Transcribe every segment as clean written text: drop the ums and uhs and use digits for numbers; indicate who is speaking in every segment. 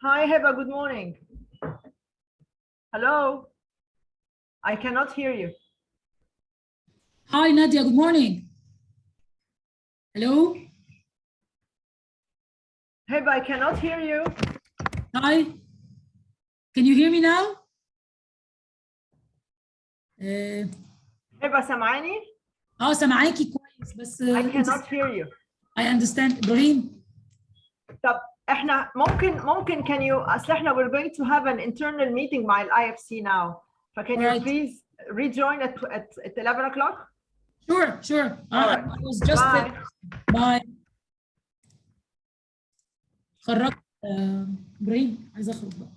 Speaker 1: Hi, Heba, good morning. Hello. I cannot hear you.
Speaker 2: Hi, Nadia, good morning. Hello?
Speaker 1: Heba, I cannot hear you.
Speaker 2: Hi. Can you hear me now?
Speaker 1: Heba, سامعاني؟
Speaker 2: سامعاكي كويس بس
Speaker 1: I cannot hear you.
Speaker 2: I understand. إبراهيم.
Speaker 1: طب احنا ممكن can you اصل احنا we're going to have an internal meeting مع ال IFC now. Can you please rejoin at 11 o'clock?
Speaker 2: Sure.
Speaker 1: Right.
Speaker 2: I was just bye. خرجت إبراهيم عايز أخرج بقى.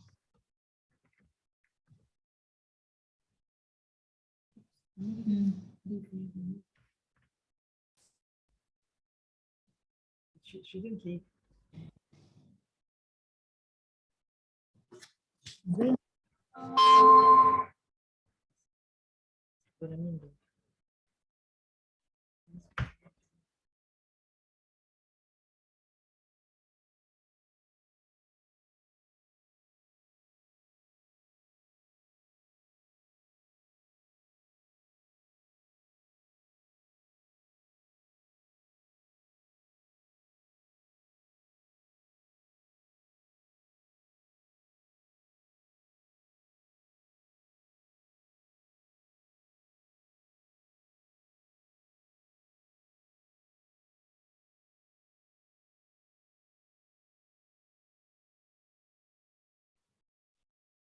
Speaker 1: She didn't leave.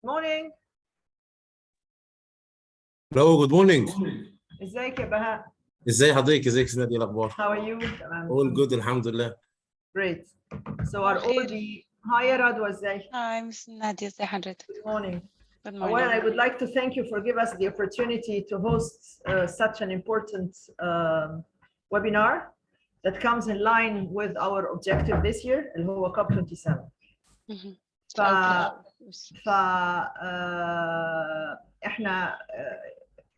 Speaker 1: Morning.
Speaker 3: Hello, good morning.
Speaker 1: ازيك يا بهاء؟
Speaker 3: ازي حضرتك؟ ازيك يا نادية؟ الاخبار؟
Speaker 1: How are you؟ تمام.
Speaker 3: All good الحمد لله.
Speaker 1: Great. So are all the Hi يا رضوى ازيك؟
Speaker 4: Hi, Miss Nadia. ازي حضرتك؟
Speaker 1: Good morning.
Speaker 4: Good
Speaker 1: Well,
Speaker 4: morning.
Speaker 1: I would like to thank you for giving us the opportunity to host such an important webinar that comes in line with our objective this year, اللي هو COP 27. احنا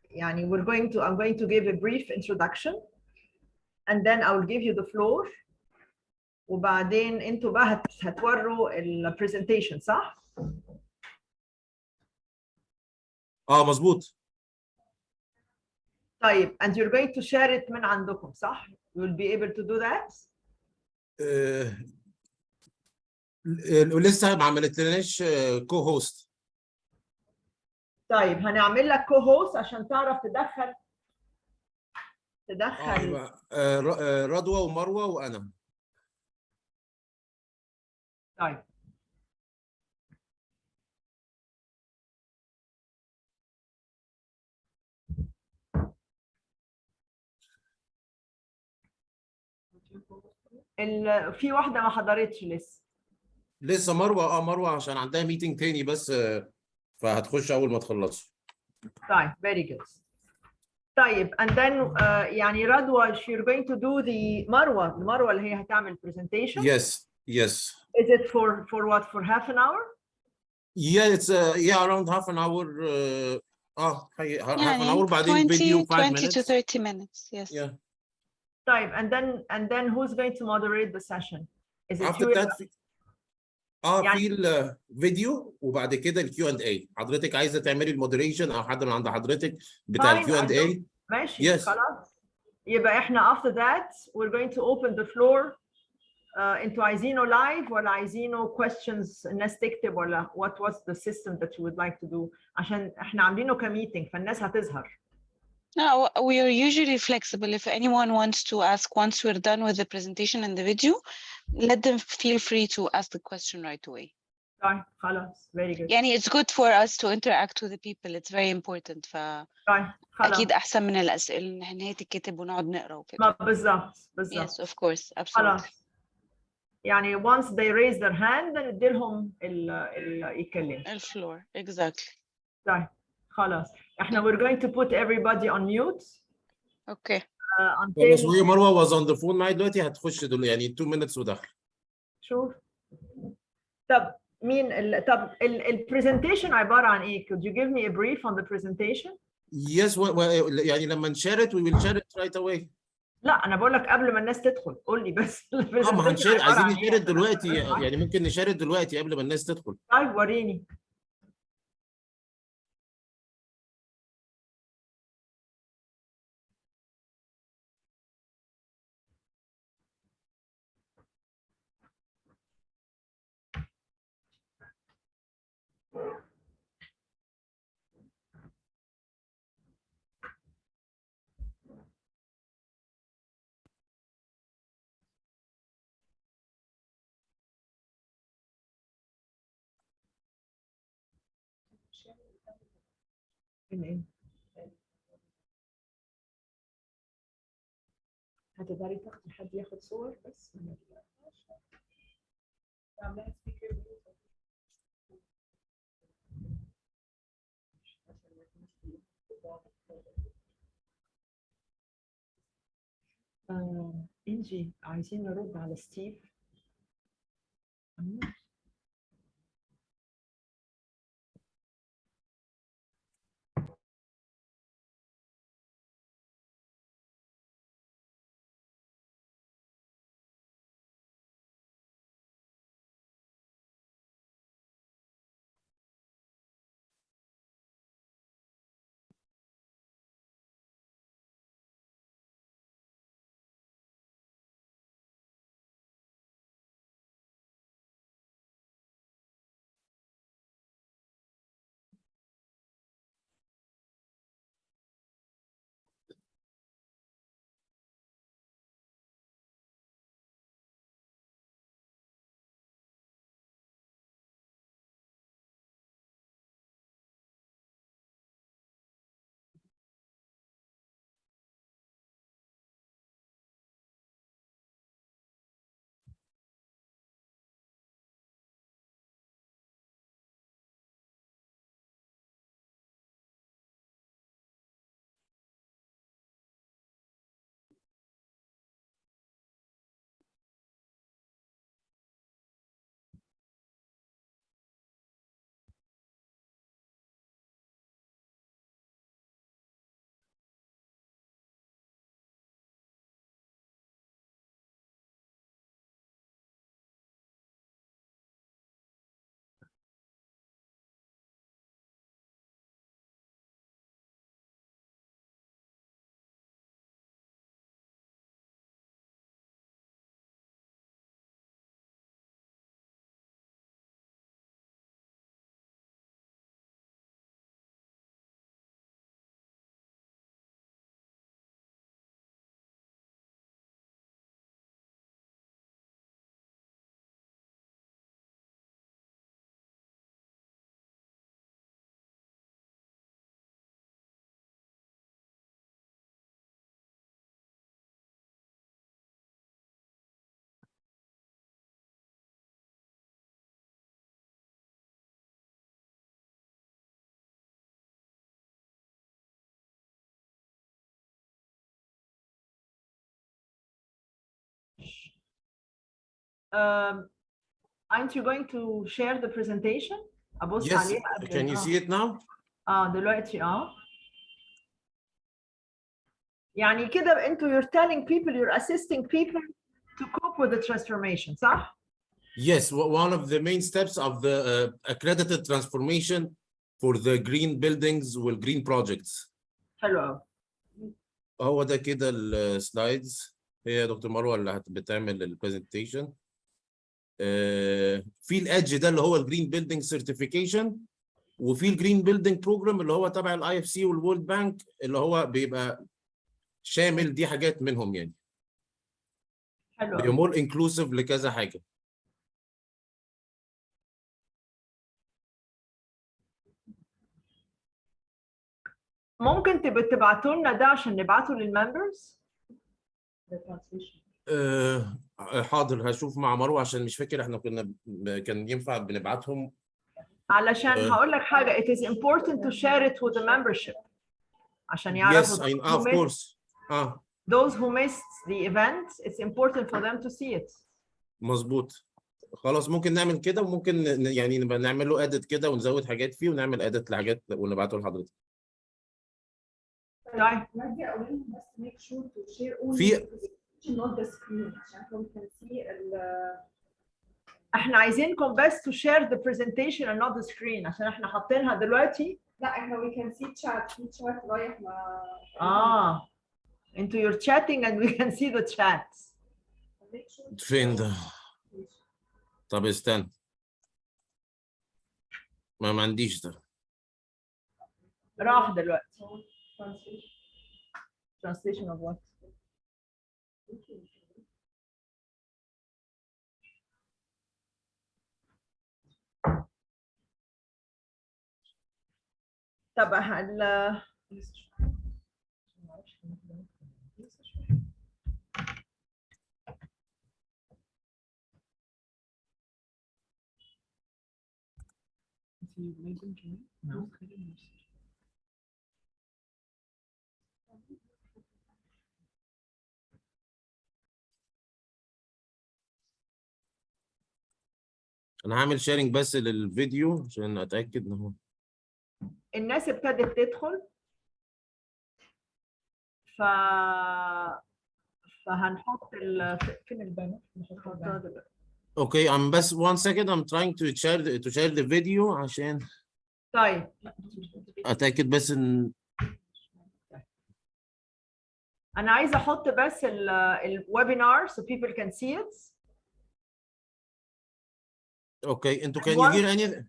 Speaker 1: يعني I'm going to give a brief introduction and then I will give you the floor وبعدين انتوا بقى هتوروا ال presentation صح؟
Speaker 3: مظبوط.
Speaker 1: طيب and you're going to share it من عندكم صح؟ You will be able to do that?
Speaker 3: لسه ما عملتلناش كو هوست.
Speaker 1: طيب هنعمل لك كو هوست عشان تعرف تدخل
Speaker 3: رضوى ومروه وانا.
Speaker 1: طيب في واحده ما حضرتش
Speaker 3: لسه مروه عشان عندها ميتنج تاني بس فهتخش اول ما تخلصوا.
Speaker 1: طيب very good. طيب and then يعني رضوى you're going to do the مروه اللي هي هتعمل presentation.
Speaker 3: Yes.
Speaker 1: Is it for what, for half an hour?
Speaker 3: Yeah, it's around half an hour. half an hour بعدين
Speaker 4: 20
Speaker 3: video 5 minutes.
Speaker 4: 20 to 30 minutes. Yes.
Speaker 3: Yeah.
Speaker 1: طيب and then who's going to moderate the session? Is it
Speaker 3: After
Speaker 1: you?
Speaker 3: that في الفيديو وبعد كده الكيو اند اي. حضرتك عايزه تعملي المودريشن او حد من عند حضرتك بتاع الكيو اند اي؟
Speaker 1: ماشي خلاص. يبقى احنا after that we're going to open the floor. انتوا عايزينه لايف ولا عايزينه questions الناس تكتب ولا what was the system that you would like to do عشان احنا عاملينه كميتنج فالناس هتظهر.
Speaker 4: No, we are usually flexible. If anyone wants to ask once we're done with the presentation and the video, let them feel free to ask the question right away.
Speaker 1: طيب خلاص very good.
Speaker 4: يعني it's good for us to interact with the people. It's very important.
Speaker 1: طيب خلاص.
Speaker 4: أكيد أحسن من الأسئلة إن هي تتكتب ونقعد نقرا وكده.
Speaker 1: ما بالظبط.
Speaker 4: Yes, of course, absolutely.
Speaker 1: خلاص. يعني once they raise their hand نديلهم يتكلموا.
Speaker 4: الفلور exactly.
Speaker 1: طيب خلاص احنا we're going to put everybody on mute.
Speaker 4: Okay.
Speaker 3: خلاص وهي مروه was on the phone معايا دلوقتي هتخش يعني 2 minutes وداخل.
Speaker 1: شوف. طب طب البرزنتيشن عباره عن ايه؟ Could you give me a brief on the presentation?
Speaker 3: Yes, يعني لما نشارك we will share it right away.
Speaker 1: لا انا بقول لك قبل ما الناس تدخل قول لي بس.
Speaker 3: ما هنشارك، عايزين نشارك
Speaker 1: عشان
Speaker 3: دلوقتي،
Speaker 1: أفهم.
Speaker 3: يعني ممكن نشارك دلوقتي قبل ما الناس تدخل.
Speaker 1: طيب وريني. هتقدري تاخدي حد ياخد صور بس؟ انجي عايزين نرد على ستيف. Aren't you going to share the presentation? أبص
Speaker 3: Yes,
Speaker 1: عليها قبل
Speaker 3: can you see it now?
Speaker 1: دلوقتي يعني كده انتوا you're telling people, you're assisting people to cope with the transformation, صح؟
Speaker 3: Yes, one of the main steps of the accredited transformation for the green buildings والgreen projects.
Speaker 1: حلو قوي.
Speaker 3: هو ده كده السلايدز. هي دكتور مروه اللي بتعمل البرزنتيشن. في الادج ده اللي هو الجرين بيلدينج سيرتيفيكيشن، وفي الجرين بيلدينج بروجرام اللي هو تبع الاي اف سي والورلد بانك اللي هو بيبقى شامل دي حاجات منهم يعني.
Speaker 1: حلو
Speaker 3: بيبقى مور انكلوسيف لكذا حاجه.
Speaker 1: ممكن تبعتوا لنا ده عشان نبعته للممبرز؟
Speaker 3: حاضر، هشوف مع مروه عشان مش فاكر احنا كان ينفع بنبعتهم.
Speaker 1: علشان هقول لك حاجه, it is important to share it with the membership عشان يعرفوا.
Speaker 3: Yes, of course.
Speaker 1: Those who missed the event, it's important for them to see it.
Speaker 3: مظبوط. خلاص ممكن نعمل كده، وممكن يعني نبقى نعمل له اديت كده ونزود حاجات فيه ونعمل اديت لحاجات ونبعته لحضرتك.
Speaker 1: طيب
Speaker 5: ودي اقول لهم بس make sure to share only
Speaker 3: في-
Speaker 5: the presentation, not the screen عشان we can see
Speaker 1: احنا عايزينكم بس to share the presentation and not the screen عشان احنا حاطينها دلوقتي.
Speaker 5: لا احنا we can see chat في chat رايح مع
Speaker 1: انتوا you're chatting and we can see the chats.
Speaker 5: make sure to
Speaker 3: فين
Speaker 5: share.
Speaker 3: ده؟ طب استنى. ما عنديش ده.
Speaker 1: راح دلوقتي.
Speaker 5: Translation.
Speaker 1: Translation of what? طب
Speaker 3: انا هعمل شيرنج بس للفيديو عشان اتاكد ان هو
Speaker 1: الناس ابتدت تدخل فهنحط فين البانر؟ نحطها دلوقتي.
Speaker 3: اوكي. I'm بس one second I'm trying to share the video عشان
Speaker 1: طيب
Speaker 3: اتاكد بس ان
Speaker 1: انا عايزه احط بس الويبينار so people can see it.
Speaker 3: اوكي. انتوا can you
Speaker 1: Once-
Speaker 3: hear anything؟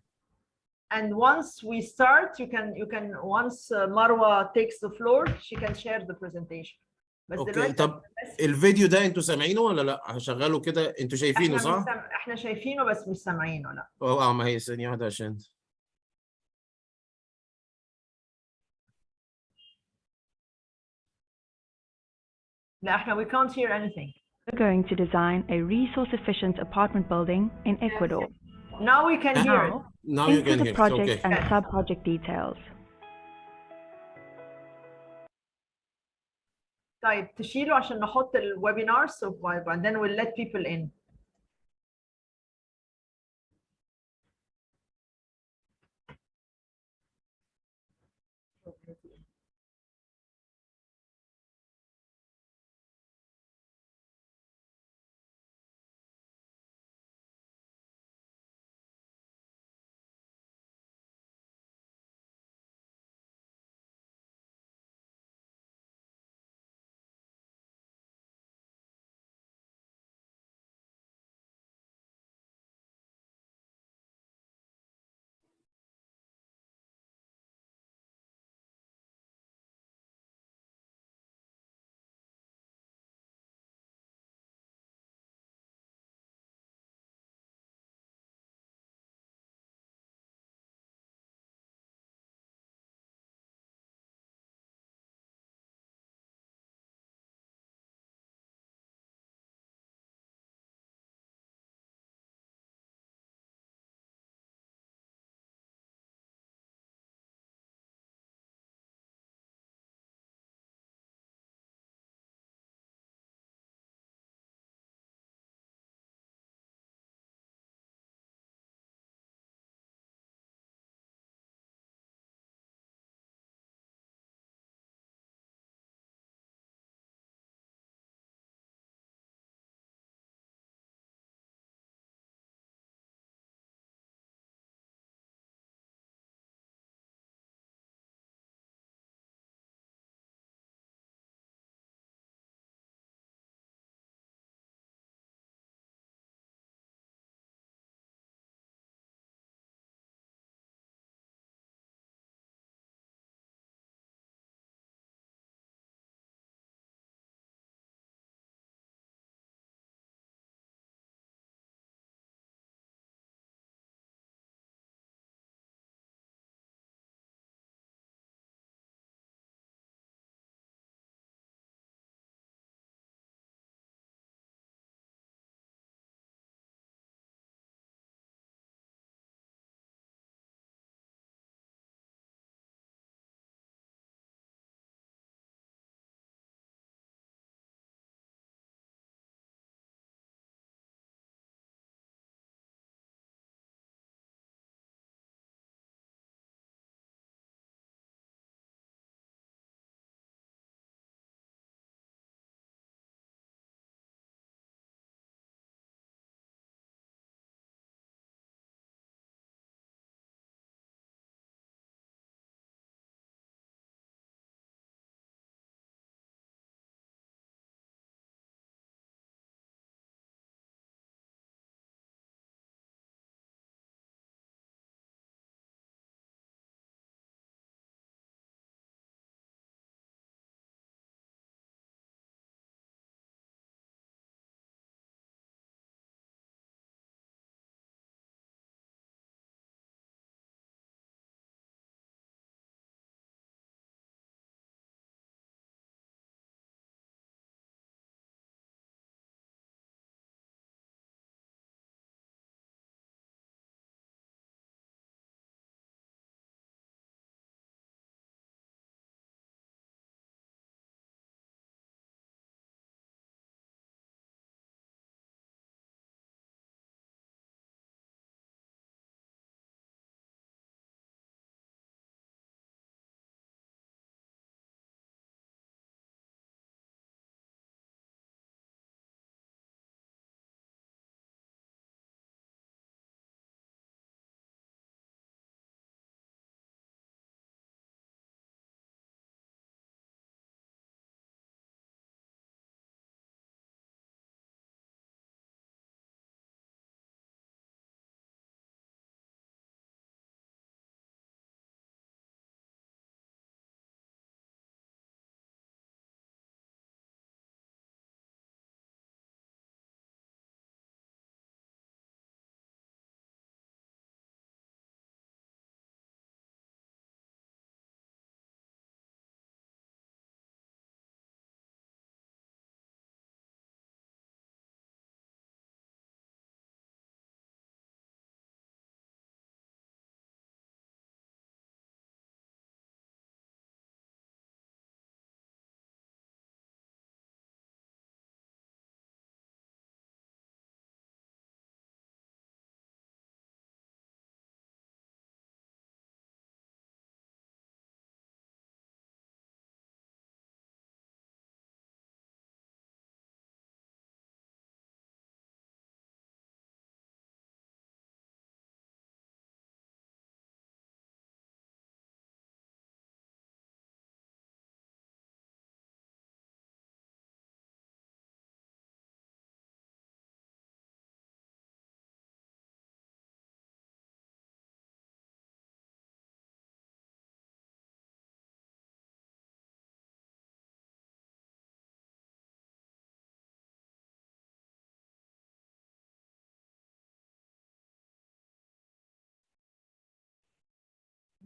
Speaker 1: And once we start, you can once Marwa takes the floor, she can share the presentation. بس
Speaker 3: اوكي.
Speaker 1: دلوقتي
Speaker 3: طب الفيديو ده انتوا سامعينه ولا لا؟ هشغله كده. انتوا شايفينه صح؟
Speaker 1: احنا شايفينه بس مش سامعينه. لا
Speaker 3: ما هي ثانية واحدة عشان
Speaker 1: لا احنا we can't hear anything.
Speaker 6: We're going to design a resource-efficient apartment building in Ecuador.
Speaker 1: Now we can hear it.
Speaker 3: now you
Speaker 6: Into
Speaker 3: can
Speaker 6: the
Speaker 3: hear it.
Speaker 6: project
Speaker 3: Okay.
Speaker 6: and
Speaker 1: Yes.
Speaker 6: sub-project details.
Speaker 1: طيب تشيله عشان نحط الويبينار so and then we'll let people in.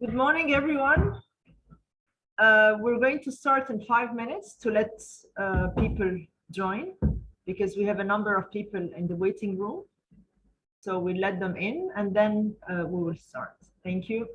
Speaker 1: Good morning, everyone. We're going to start in 5 minutes to let people join because we have a number of people in the waiting room. So we'll let them in and then we will start. Thank you.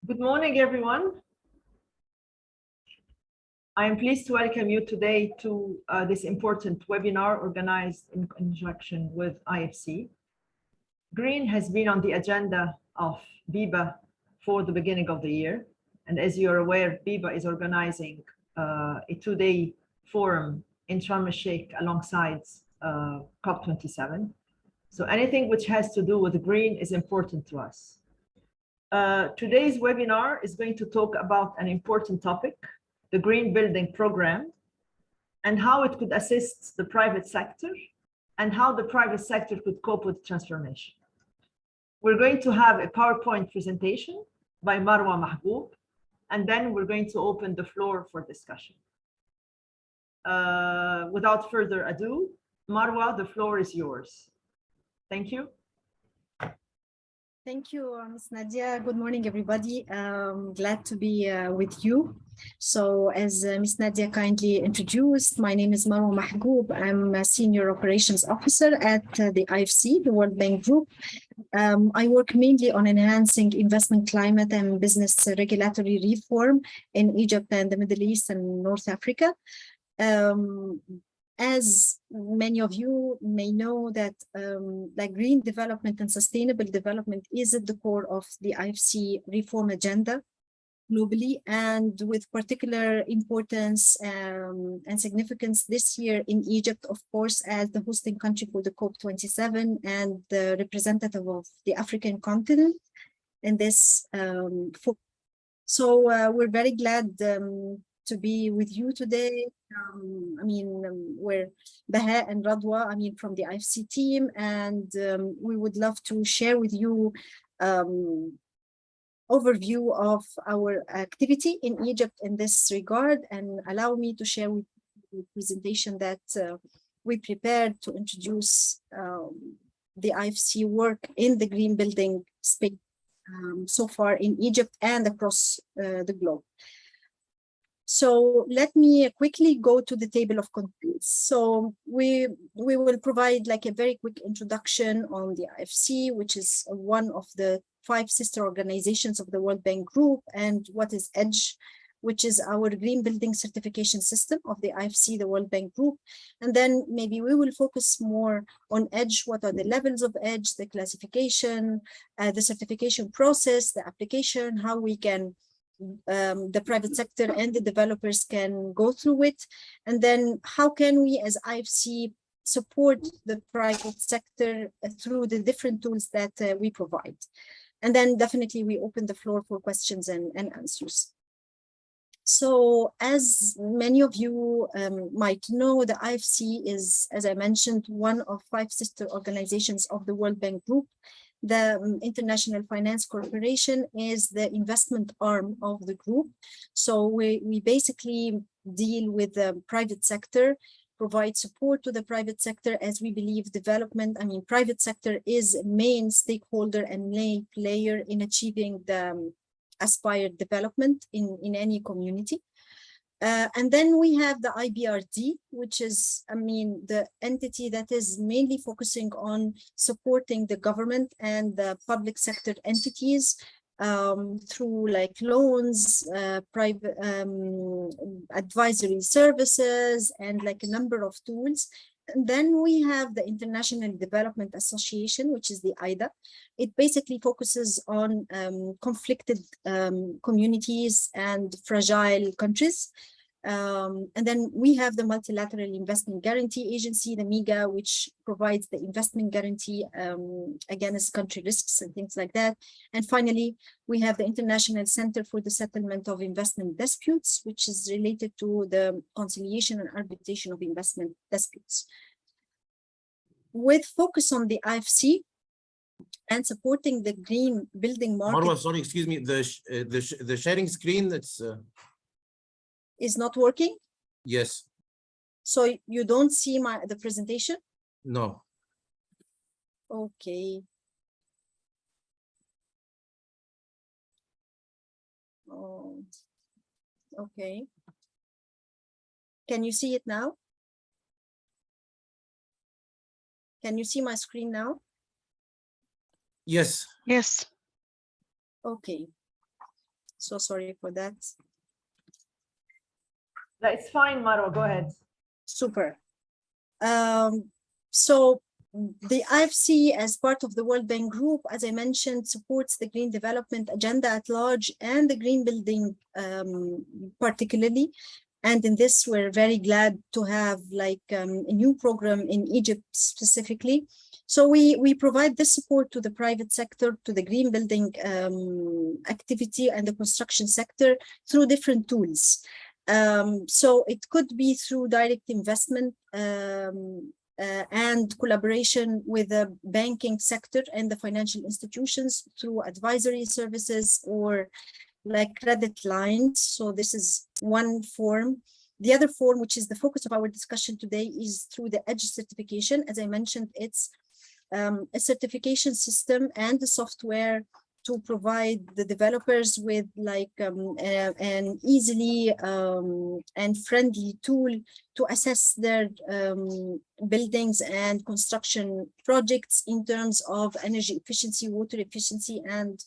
Speaker 1: Good morning, everyone. I am pleased to welcome you today to this important webinar organized in conjunction with IFC. Green has been on the agenda of BIBA for the beginning of the year. And as you are aware, BIBA is organizing a two-day forum in Sharm el-Sheikh alongside COP27. So anything which has to do with green is important to us. Today's webinar is going to talk about an important topic, the Green Building Program, and how it could assist the private sector and how the private sector could cope with transformation. We're going to have a PowerPoint presentation by Marwa Mahbub, and then we're going to open the floor for discussion. Without further ado, Marwa, the floor is yours. Thank you.
Speaker 7: Thank you, Ms. Nadia. Good morning, everybody. Glad to be with you. So as Ms. Nadia kindly introduced, my name is Marwa Mahgoub. I'm a Senior Operations Officer at the IFC, the World Bank Group. I work mainly on enhancing investment climate and business regulatory reform in Egypt and the Middle East and North Africa. As many of you may know that like green development and sustainable development is at the core of the IFC reform agenda globally, and with particular importance and significance this year in Egypt, of course, as the hosting country for the COP27 and the representative of the African continent in this. So we're very glad to be with you today. We're Baha and Radwa, from the IFC team, and we would love to share with you overview of our activity in Egypt in this regard, and allow me to share with you the presentation that we prepared to introduce the IFC work in the green building space so far in Egypt and across the globe. So let me quickly go to the table of contents. So we will provide like a very quick introduction on the IFC, which is one of the 5 sister organizations of the World Bank Group, and what is EDGE, which is our green building certification system of the IFC, the World Bank Group. And then maybe we will focus more on EDGE, what are the levels of EDGE, the classification, the certification process, the application, how we can the private sector and the developers can go through it, and then how can we as IFC support the private sector through the different tools that we provide. And then definitely we open the floor for questions and answers. So as many of you might know, the IFC is, as I mentioned, one of 5 sister organizations of the World Bank Group. The International Finance Corporation is the investment arm of the group. So we basically deal with the private sector, provide support to the private sector, as we believe development, private sector is a main stakeholder and main player in achieving the aspired development in any community. And then we have the IBRD, which is, the entity that is mainly focusing on supporting the government and the public sector entities through like loans, private advisory services, and like a number of tools. And then we have the International Development Association, which is the IDA. It basically focuses on conflicted communities and fragile countries. And then we have the Multilateral Investment Guarantee Agency, the MIGA, which provides the investment guarantee against country risks and things like that. And finally, we have the International Center for the Settlement of Investment Disputes, which is related to the conciliation and arbitration of investment disputes. With focus on the IFC and supporting the green building market.
Speaker 3: Marwa, sorry, excuse me, the sharing screen, that's
Speaker 7: is not working?
Speaker 3: yes.
Speaker 7: So you don't see the presentation?
Speaker 3: No.
Speaker 7: Okay. Oh, okay. Can you see it now? Can you see my screen now?
Speaker 3: Yes.
Speaker 4: Yes.
Speaker 7: Okay. So sorry for that.
Speaker 1: It's fine, Marwa, go ahead.
Speaker 7: Super. So the IFC, as part of the World Bank Group, as I mentioned, supports the green development agenda at large and the green building particularly. And in this, we're very glad to have like a new program in Egypt specifically. So we provide this support to the private sector, to the green building activity and the construction sector through different tools. So it could be through direct investment and collaboration with the banking sector and the financial institutions through advisory services or like credit lines. So this is one form. The other form, which is the focus of our discussion today, is through the EDGE certification. As I mentioned, it's a certification system and the software to provide the developers with like an easily and friendly tool to assess their buildings and construction projects in terms of energy efficiency, water efficiency, and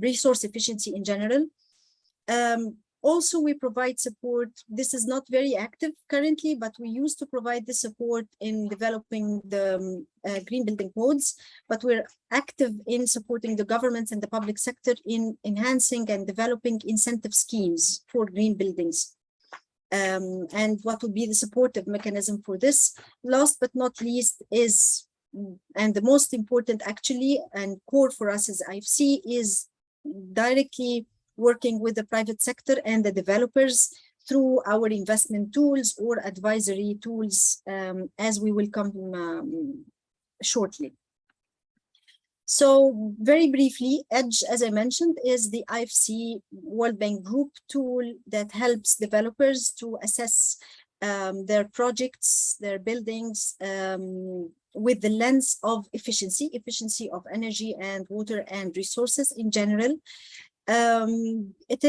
Speaker 7: resource efficiency in general. Also, we provide support. This is not very active currently, but we used to provide the support in developing the green building codes, but we're active in supporting the governments and the public sector in enhancing and developing incentive schemes for green buildings. And what would be the supportive mechanism for this? Last but not least is, and the most important actually, and core for us as IFC, is directly working with the private sector and the developers through our investment tools or advisory tools, as we will come shortly. So very briefly, EDGE, as I mentioned, is the IFC World Bank Group tool that helps developers to assess their projects, their buildings, with the lens of efficiency of energy and water and resources in general. It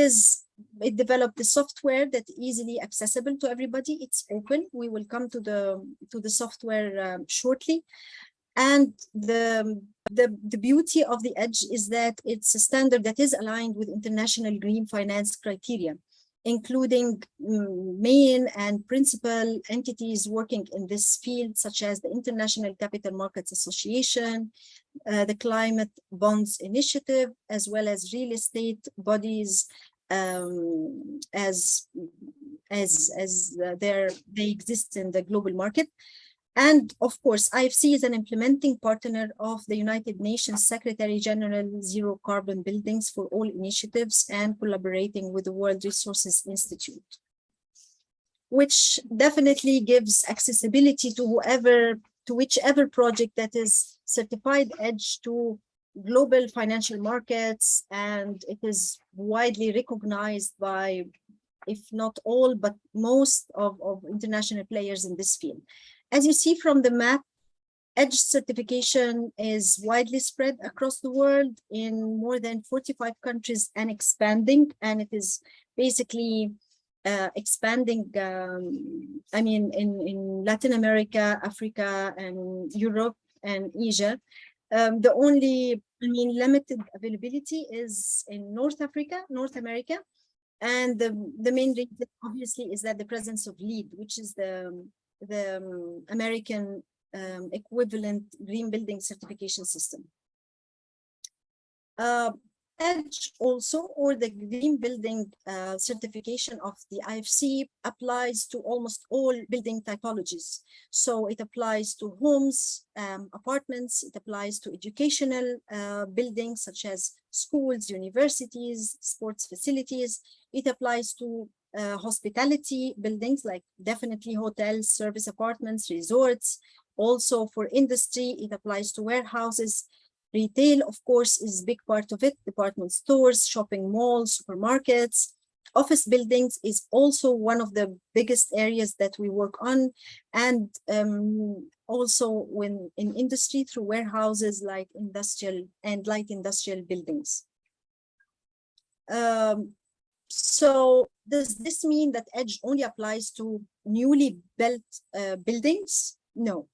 Speaker 7: developed the software that easily accessible to everybody. It's open. We will come to the software shortly. And the beauty of the EDGE is that it's a standard that is aligned with international green finance criteria, including main and principal entities working in this field, such as the International Capital Markets Association, the Climate Bonds Initiative, as well as real estate bodies, as they exist in the global market. And of course, IFC is an implementing partner of the United Nations Secretary General Zero Carbon Buildings for All initiatives and collaborating with the World Resources Institute, which definitely gives accessibility to whichever project that is certified EDGE to global financial markets, and it is widely recognized by, if not all, but most of international players in this field. As you see from the map, EDGE certification is widely spread across the world in more than 45 countries and expanding, and it is basically expanding, I mean, in Latin America, Africa, and Europe and Asia. The only, limited availability is in North America, and the main reason obviously is that the presence of LEED, which is the American equivalent green building certification system. EDGE also, or the green building certification of the IFC, applies to almost all building typologies. So it applies to homes, apartments, it applies to educational buildings such as schools, universities, sports facilities. It applies to hospitality buildings, like definitely hotels, service apartments, resorts. Also for industry, it applies to warehouses. Retail, of course, is a big part of it. Department stores, shopping malls, supermarkets. Office buildings is also one of the biggest areas that we work on. And also when in industry through warehouses, like industrial and light industrial buildings. So does this mean that EDGE only applies to newly built buildings? No.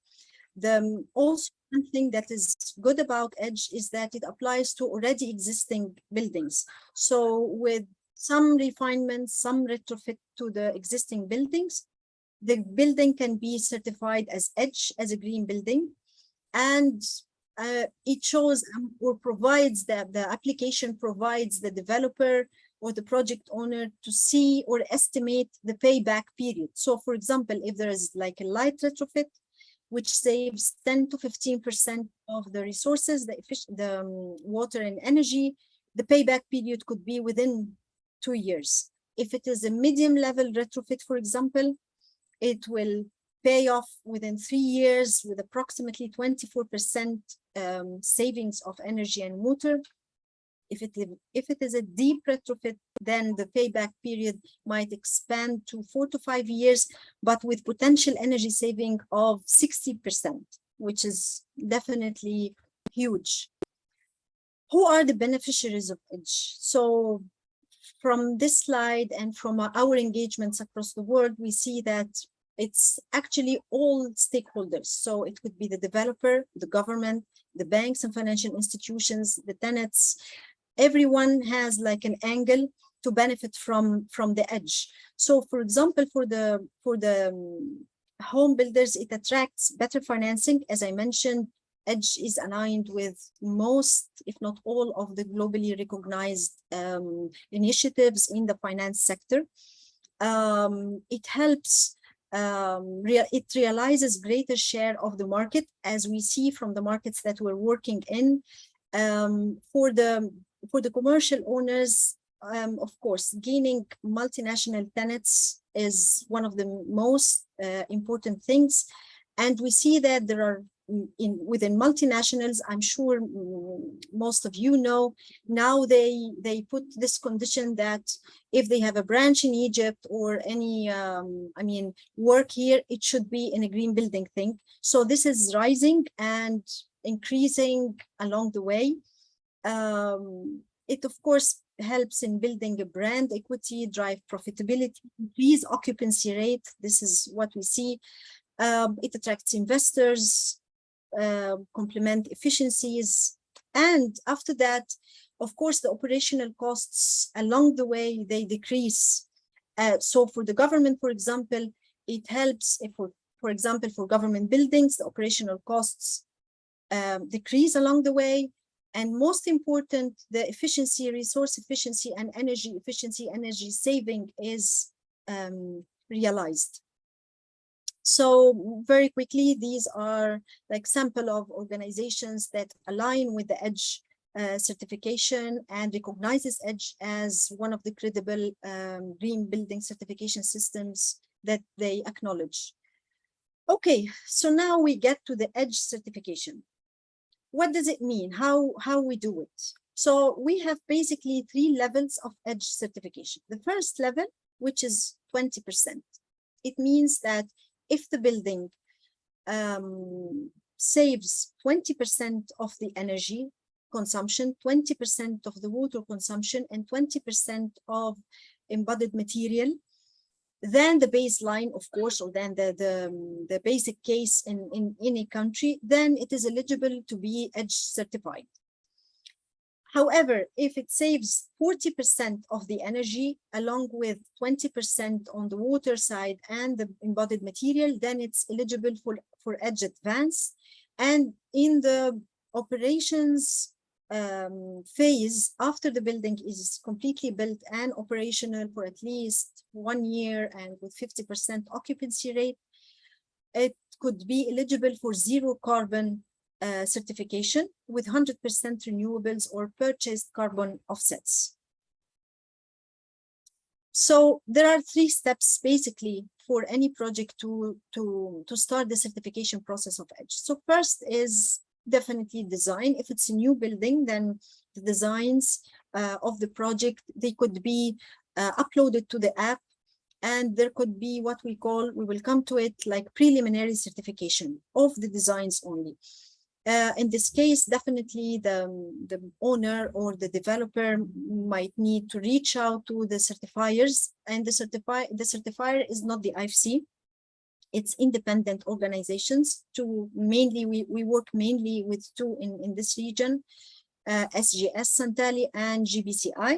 Speaker 7: Also, one thing that is good about EDGE is that it applies to already existing buildings. So with some refinements, some retrofit to the existing buildings, the building can be certified as EDGE, as a green building, and it shows or provides that the application provides the developer or the project owner to see or estimate the payback period. So for example, if there is like a light retrofit, which saves 10 to 15% of the resources, the water and energy, the payback period could be within 2 years. If it is a medium level retrofit, for example, it will pay off within 3 years with approximately 24% savings of energy and water. If it is a deep retrofit, then the payback period might expand to 4 to 5 years, but with potential energy saving of 60%, which is definitely huge. Who are the beneficiaries of EDGE? So from this slide and from our engagements across the world, we see that it's actually all stakeholders. So it could be the developer, the government, the banks and financial institutions, the tenants. Everyone has like an angle to benefit from the EDGE. So for example, for the home builders, it attracts better financing. As I mentioned, EDGE is aligned with most, if not all, of the globally recognized initiatives in the finance sector. It helps, it realizes greater share of the market, as we see from the markets that we're working in. For the commercial owners, of course, gaining multinational tenants is one of the most important things. And we see that there are within multinationals, I'm sure most of you know, now they put this condition that if they have a branch in Egypt or any, work here, it should be in a green building thing. So this is rising and increasing along the way. It, of course, helps in building a brand equity, drive profitability, increase occupancy rate. This is what we see. It attracts investors, complement efficiencies. And after that, of course, the operational costs along the way, they decrease. So for the government, for example, it helps if, for example, for government buildings, the operational costs decrease along the way. And most important, the efficiency, resource efficiency and energy efficiency, energy saving is realized. So very quickly, these are like sample of organizations that align with the EDGE certification and recognizes EDGE as one of the credible green building certification systems that they acknowledge. Okay, so now we get to the EDGE certification. What does it mean? How we do it? So we have basically 3 levels of EDGE certification. The first level, which is 20%. It means that if the building saves 20% of the energy consumption, 20% of the water consumption, and 20% of embodied material, then the baseline, of course, or then the basic case in any country, then it is eligible to be EDGE certified. However, if it saves 40% of the energy along with 20% on the water side and the embodied material, then it's eligible for EDGE Advanced. And in the operations phase, after the building is completely built and operational for at least 1 year and with 50% occupancy rate, it could be eligible for zero carbon certification with 100% renewables or purchased carbon offsets. So there are 3 steps basically for any project to start the certification process of EDGE. So first is definitely design. If it's a new building, then the designs of the project, they could be uploaded to the app, and there could be what we call, we will come to it, like preliminary certification of the designs only. In this case, definitely the owner or the developer might need to reach out to the certifiers, and the certifier is not the IFC. It's independent organizations. We work mainly with 2 in this region, SGS Santali and GBCI.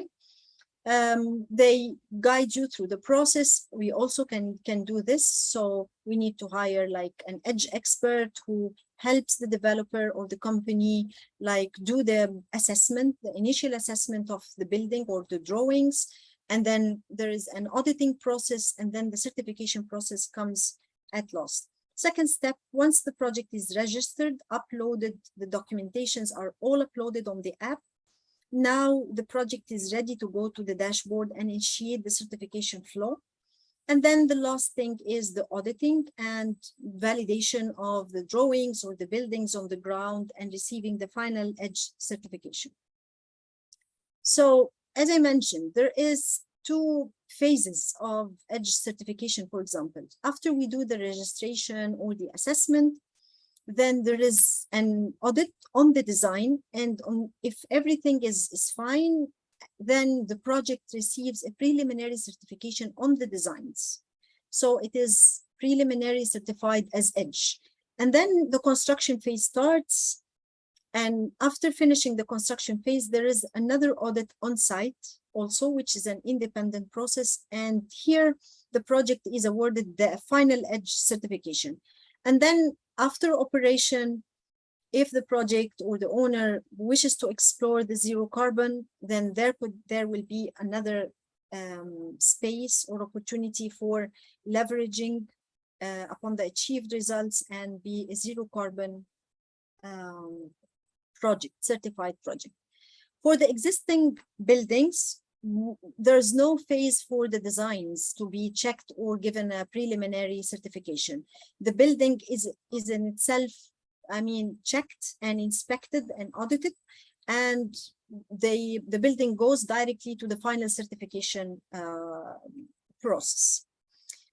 Speaker 7: They guide you through the process. We also can do this. So we need to hire like an EDGE expert who helps the developer or the company like do the assessment, the initial assessment of the building or the drawings. And then there is an auditing process, and then the certification process comes at last. Second step, once the project is registered, uploaded, the documentations are all uploaded on the app. Now the project is ready to go to the dashboard and initiate the certification flow. And then the last thing is the auditing and validation of the drawings or the buildings on the ground and receiving the final EDGE certification. So as I mentioned, there is 2 phases of EDGE certification, for example. After we do the registration or the assessment, then there is an audit on the design, and if everything is fine, then the project receives a preliminary certification on the designs. So it is preliminary certified as EDGE. And then the construction phase starts. And after finishing the construction phase, there is another audit on site also, which is an independent process. And here the project is awarded the final EDGE certification. And then after operation, if the project or the owner wishes to explore the zero carbon, then there will be another space or opportunity for leveraging upon the achieved results and be a zero carbon project, certified project. For the existing buildings, there's no phase for the designs to be checked or given a preliminary certification. The building is in itself, I mean, checked and inspected and audited, and the building goes directly to the final certification process.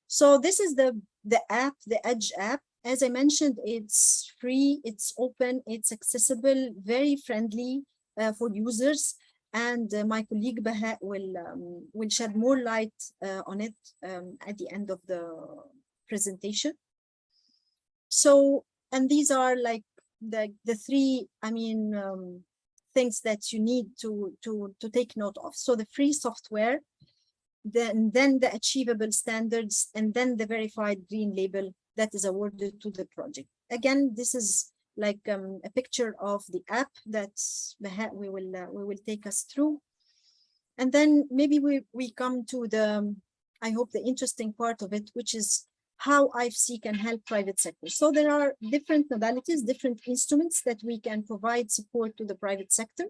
Speaker 7: So this is the app, the EDGE app. As I mentioned, it's free, it's open, it's accessible, very friendly for users. And my colleague Baha will shed more light on it at the end of the presentation. So, and these are like the three, I mean, things that you need to take note of. So the free software, then the achievable standards, and then the verified green label that is awarded to the project. Again, this is like a picture of the app that we will take us through. And then maybe we come to the, I hope, the interesting part of it, which is how IFC can help private sector. So there are different modalities, different instruments that we can provide support to the private sector.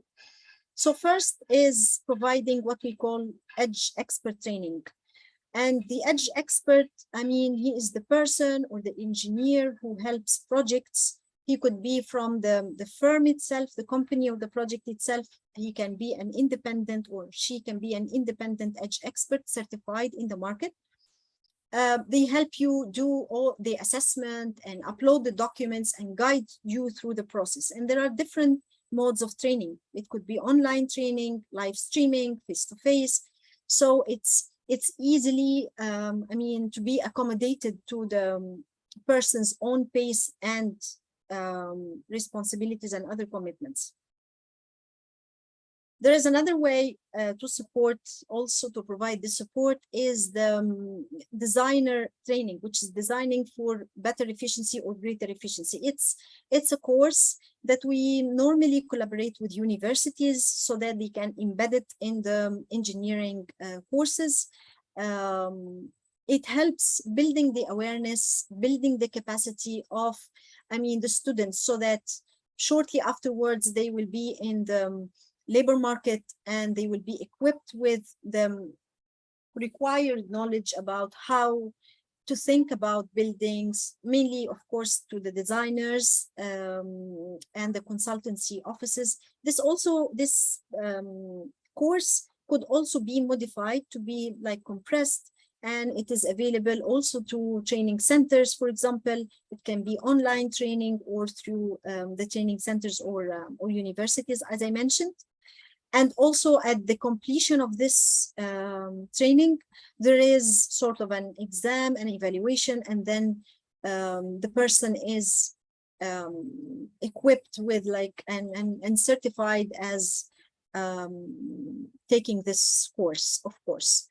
Speaker 7: So first is providing what we call EDGE expert training. And the EDGE expert, I mean, he is the person or the engineer who helps projects. He could be from the firm itself, the company or the project itself. He can be an independent, or she can be an independent EDGE expert certified in the market. They help you do all the assessment and upload the documents and guide you through the process. And there are different modes of training. It could be online training, live streaming, face-to-face. So it's easily, I mean, to be accommodated to the person's own pace and responsibilities and other commitments. There is another way to support, also to provide the support, is the designer training, which is designing for better efficiency or greater efficiency. It's a course that we normally collaborate with universities so that they can embed it in the engineering courses. It helps building the awareness, building the capacity of, I mean, the students, so that shortly afterwards they will be in the labor market and they will be equipped with the required knowledge about how to think about buildings, mainly, of course, to the designers and the consultancy offices. This course could also be modified to be like compressed, and it is available also to training centers. For example, it can be online training or through the training centers or universities, as I mentioned. And also at the completion of this training, there is sort of an exam and evaluation, and then the person is equipped with like and certified as taking this course, of course.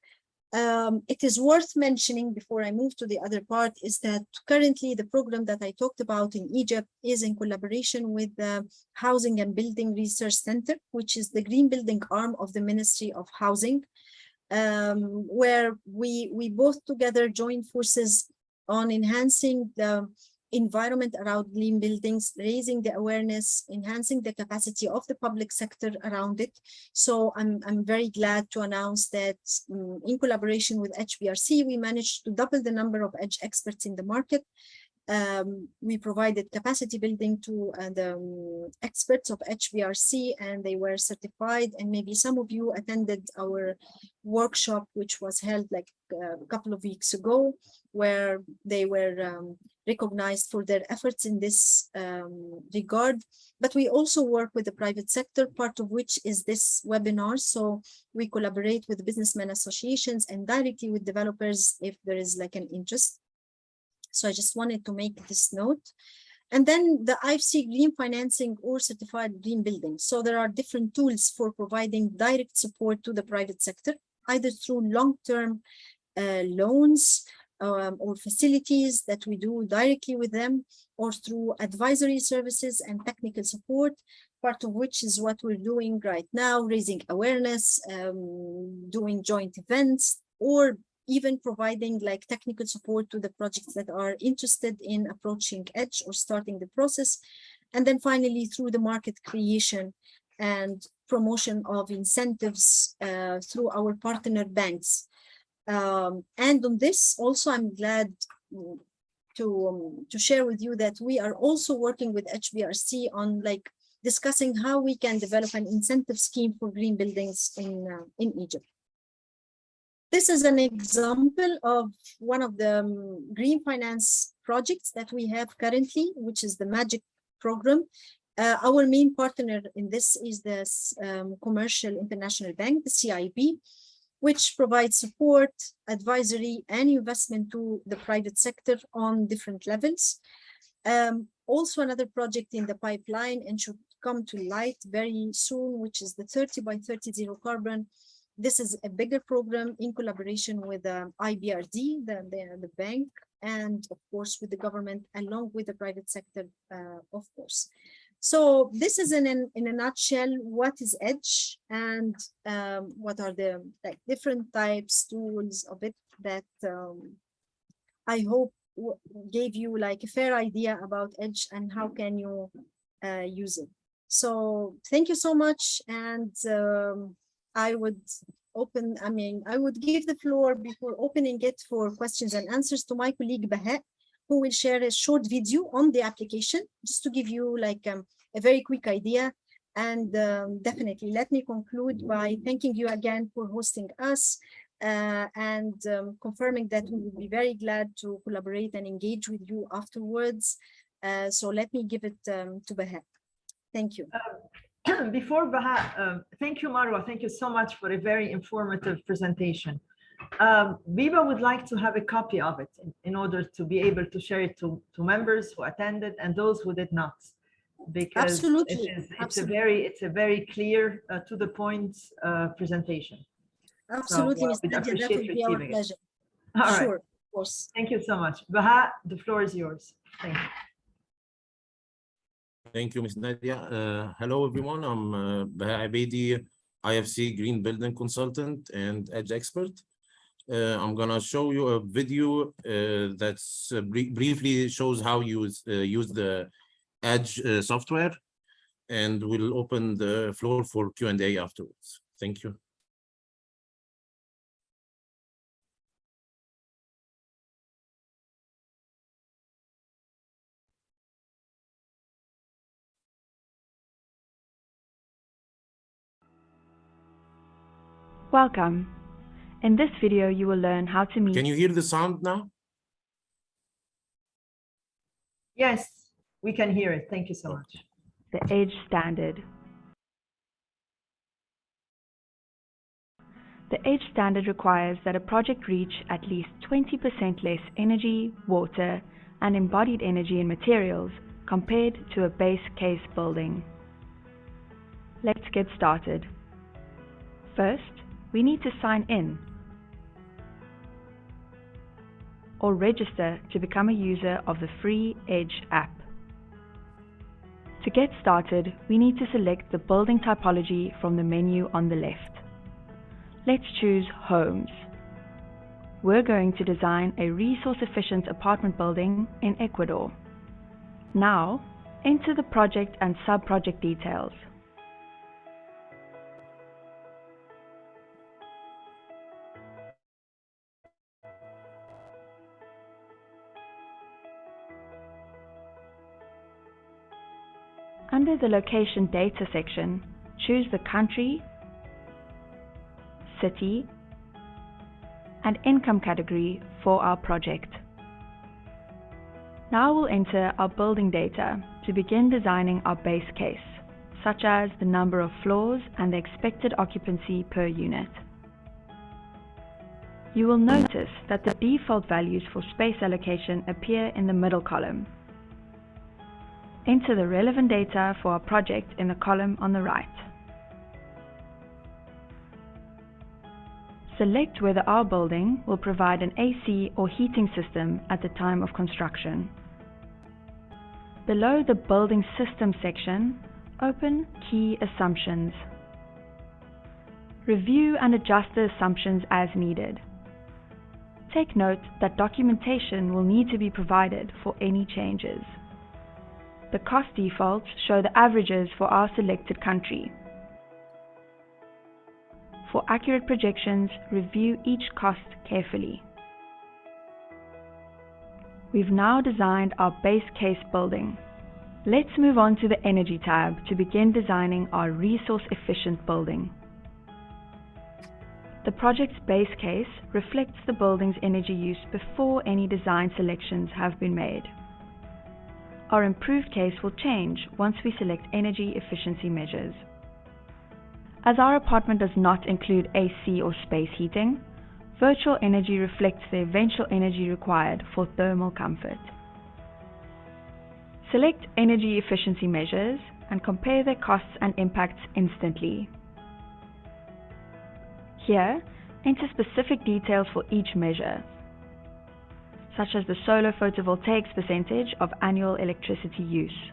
Speaker 7: It is worth mentioning before I move to the other part is that currently the program that I talked about in Egypt is in collaboration with the Housing and Building Research Center, which is the green building arm of the Ministry of Housing, where we both together join forces on enhancing the environment around green buildings, raising the awareness, enhancing the capacity of the public sector around it. So I'm very glad to announce that in collaboration with HBRC, we managed to double the number of EDGE experts in the market. We provided capacity building to the experts of HBRC, and they were certified. And maybe some of you attended our workshop, which was held like a couple of weeks ago, where they were recognized for their efforts in this regard. But we also work with the private sector, part of which is this webinar. So we collaborate with businessmen associations and directly with developers if there is like an interest. So I just wanted to make this note. And then the IFC green financing or certified green building. So there are different tools for providing direct support to the private sector, either through long-term loans or facilities that we do directly with them, or through advisory services and technical support, part of which is what we're doing right now, raising awareness, doing joint events, or even providing like technical support to the projects that are interested in approaching EDGE or starting the process. And then finally, through the market creation and promotion of incentives through our partner banks. And on this also, I'm glad to share with you that we are also working with HBRC on like discussing how we can develop an incentive scheme for green buildings in Egypt. This is an example of one of the green finance projects that we have currently, which is the MAGIC program. Our main partner in this is the Commercial International Bank, the CIB, which provides support, advisory, and investment to the private sector on different levels. Also another project in the pipeline and should come to light very soon, which is the 30 by 30 zero carbon. This is a bigger program in collaboration with IBRD, the bank, and of course with the government, along with the private sector, of course. So this is in a nutshell what is EDGE and what are the like different types, tools of it that I hope gave you like a fair idea about EDGE and how can you use it. So thank you so much, and I would give the floor before opening it for questions and answers to my colleague Baha, who will share a short video on the application, just to give you like a very quick idea. And definitely let me conclude by thanking you again for hosting us and confirming that we will be very glad to collaborate and engage with you afterwards. So let me give it to Baha. Thank you.
Speaker 1: Before Baha, thank you, Marwa. Thank you so much for a very informative presentation. Biba would like to have a copy of it in order to be able to share it to members who attended and those who did not, because
Speaker 7: Absolutely.
Speaker 1: It's a very clear, to the point presentation.
Speaker 7: Absolutely,
Speaker 1: So,
Speaker 7: Ms. Nadia, that would be our pleasure.
Speaker 1: All
Speaker 7: sure,
Speaker 1: right.
Speaker 7: of course.
Speaker 1: Thank you so much. Baha, the floor is yours. Thank you.
Speaker 3: Thank you, Ms. Nadia. Hello, everyone. I'm Baha Abedi, IFC Green Building Consultant and EDGE expert. I'm gonna show you a video that's briefly shows how you use the EDGE software, and we'll open the floor for Q&A afterwards. Thank you.
Speaker 6: Welcome. In this video, you will learn how to meet.
Speaker 3: Can you hear the sound now?
Speaker 1: Yes, we can hear it. Thank you so much.
Speaker 6: The EDGE standard. The EDGE standard requires that a project reach at least 20% less energy, water, and embodied energy and materials compared to a base case building. Let's get started. First, we need to sign in or register to become a user of the free EDGE app. To get started, we need to select the building typology from the menu on the left. Let's choose Homes. We're going to design a resource-efficient apartment building in Ecuador. Now, enter the project and sub-project details. Under the Location Data section, choose the country, city, and income category for our project. Now we'll enter our building data to begin designing our base case, such as the number of floors and the expected occupancy per unit. You will notice that the default values for space allocation appear in the middle column. Enter the relevant data for our project in the column on the right. Select whether our building will provide an AC or heating system at the time of construction. Below the Building System section, open Key Assumptions. Review and adjust the assumptions as needed. Take note that documentation will need to be provided for any changes. The cost defaults show the averages for our selected country. For accurate projections, review each cost carefully. We've now designed our base case building. Let's move on to the Energy tab to begin designing our resource-efficient building. The project's base case reflects the building's energy use before any design selections have been made. Our improved case will change once we select energy efficiency measures. As our apartment does not include AC or space heating, virtual energy reflects the eventual energy required for thermal comfort. Select energy efficiency measures and compare their costs and impacts instantly. Here, enter specific details for each measure, such as the solar photovoltaics percentage of annual electricity use.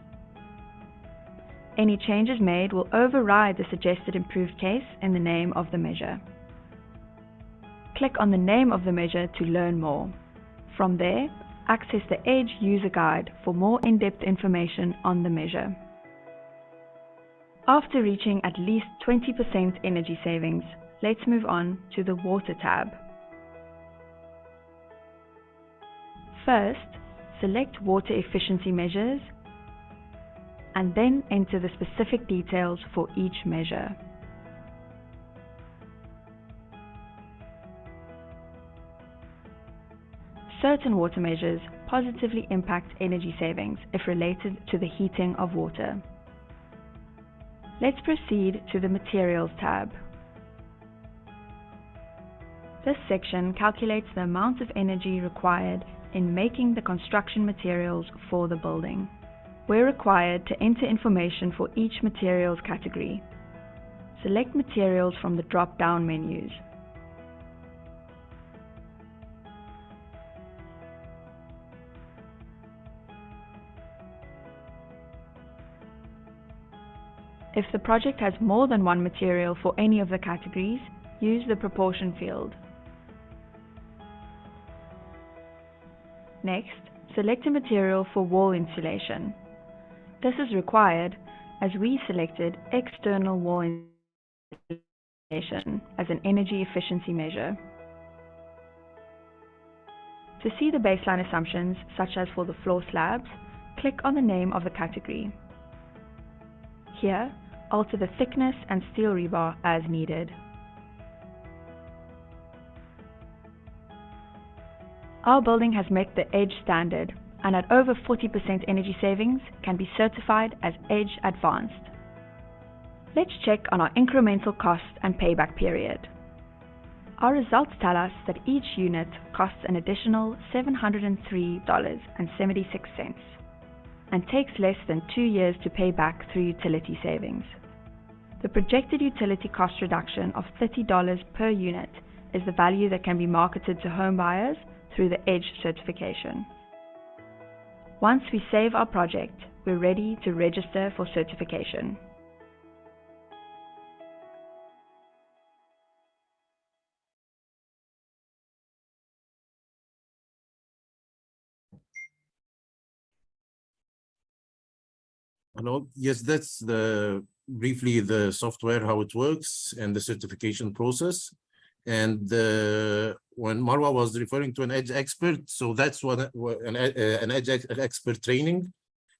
Speaker 6: Any changes made will override the suggested improved case in the name of the measure. Click on the name of the measure to learn more. From there, access the EDGE user guide for more in-depth information on the measure. After reaching at least 20% energy savings, let's move on to the Water tab. First, select water efficiency measures and then enter the specific details for each measure. Certain water measures positively impact energy savings if related to the heating of water. Let's proceed to the Materials tab. This section calculates the amount of energy required in making the construction materials for the building. We're required to enter information for each materials category. Select materials from the drop-down menus. If the project has more than one material for any of the categories, use the proportion field. Next, select a material for wall insulation. This is required as we selected external wall insulation as an energy efficiency measure. To see the baseline assumptions, such as for the floor slabs, click on the name of the category. Here, alter the thickness and steel rebar as needed. Our building has met the EDGE standard and at over 40% energy savings can be certified as EDGE Advanced. Let's check on our incremental cost and payback period. Our results tell us that each unit costs an additional $703.76 and takes less than 2 years to pay back through utility savings. The projected utility cost reduction of $30 per unit is the value that can be marketed to home buyers through the EDGE certification. Once we save our project, we're ready to register for certification.
Speaker 3: Hello. Yes, that's briefly the software, how it works, and the certification process. And when Marwa was referring to an EDGE expert, so that's what an EDGE expert training.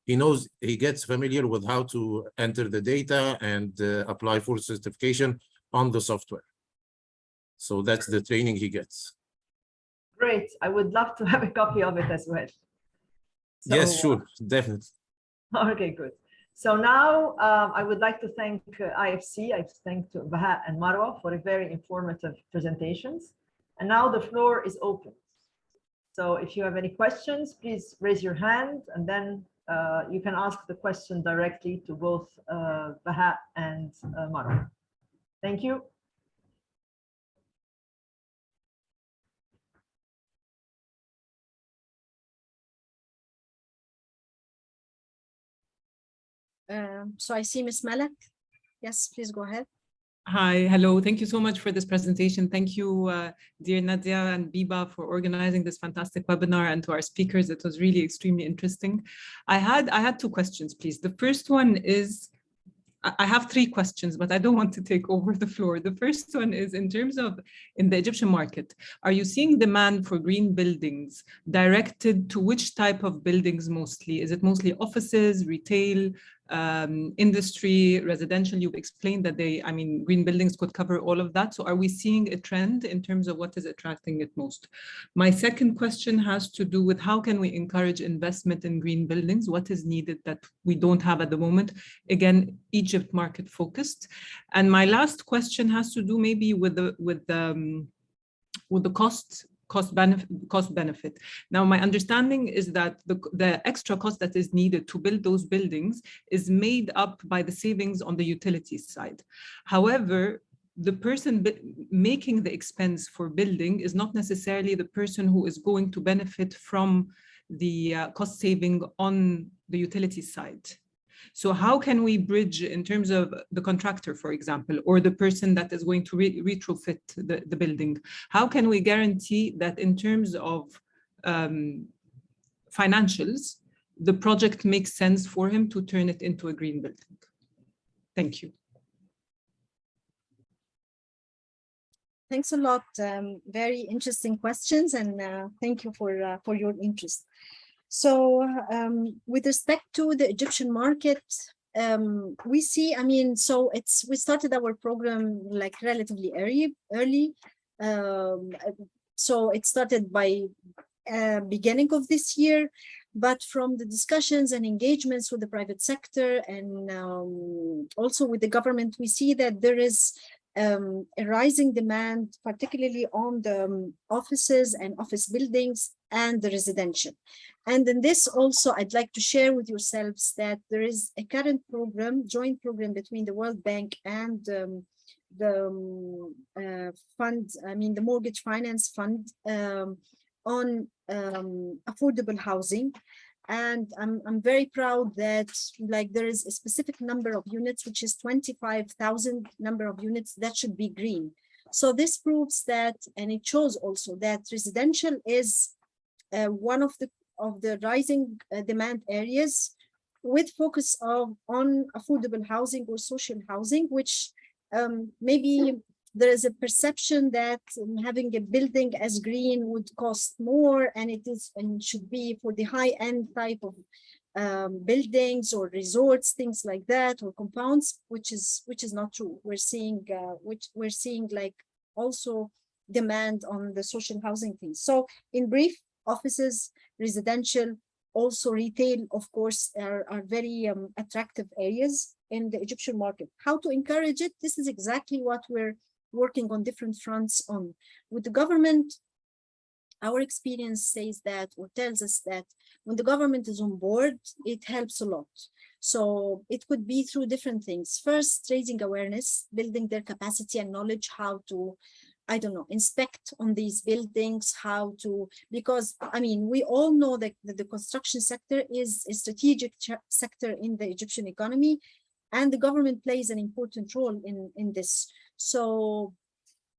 Speaker 3: he knows, he gets familiar with how to enter the data and apply for certification on the software. So that's the training he gets.
Speaker 1: Great. I would love to have a copy of it as well.
Speaker 3: Yes,
Speaker 1: So,
Speaker 3: sure, definitely.
Speaker 1: Okay, good. So now I would like to thank IFC. I thank Baha and Marwa for a very informative presentations. And now the floor is open. So if you have any questions, please raise your hand, and then you can ask the question directly to both Baha and Marwa. Thank you.
Speaker 7: So I see Ms. Malak. Yes, please go ahead.
Speaker 8: Hi, hello. Thank you so much for this presentation. Thank you, dear Nadia and Biba, for organizing this fantastic webinar, and to our speakers. It was really extremely interesting. I had two questions, please. The first one is, I have three questions, but I don't want to take over the floor. The first one is, in terms of in the Egyptian market, are you seeing demand for green buildings directed to which type of buildings mostly? Is it mostly offices, retail, industry, residential? You've explained that green buildings could cover all of that. So are we seeing a trend in terms of what is attracting it most? My second question has to do with how can we encourage investment in green buildings? What is needed that we don't have at the moment? Again, Egypt market focused. And my last question has to do maybe with the cost benefit. Now, my understanding is that the extra cost that is needed to build those buildings is made up by the savings on the utilities side. However, the person making the expense for building is not necessarily the person who is going to benefit from the cost saving on the utilities side. So how can we bridge in terms of the contractor, for example, or the person that is going to retrofit the building? How can we guarantee that in terms of financials, the project makes sense for him to turn it into a green building? Thank you.
Speaker 7: Thanks a lot. Very interesting questions, and thank you for your interest. So with respect to the Egyptian market, we see, we started our program like relatively early. So it started by beginning of this year, but from the discussions and engagements with the private sector and also with the government, we see that there is a rising demand, particularly on the offices and office buildings and the residential. And in this also, I'd like to share with yourselves that there is a current program, joint program between the World Bank and the fund, the Mortgage Finance Fund on affordable housing. And I'm very proud that there is a specific number of units, which is 25,000 number of units that should be green. So this proves that, and it shows also that residential is one of the rising demand areas, with focus on affordable housing or social housing, which maybe there is a perception that having a building as green would cost more, and it is and should be for the high-end type of buildings or resorts, things like that, or compounds, which is not true. We're seeing like also demand on the social housing things. So in brief, offices, residential, also retail, of course, are very attractive areas in the Egyptian market. How to encourage it? This is exactly what we're working on different fronts on. With the government, our experience says that, or tells us that, when the government is on board, it helps a lot. So it could be through different things. First, raising awareness, building their capacity and knowledge how to, inspect on these buildings, because we all know that the construction sector is a strategic sector in the Egyptian economy, and the government plays an important role in this. So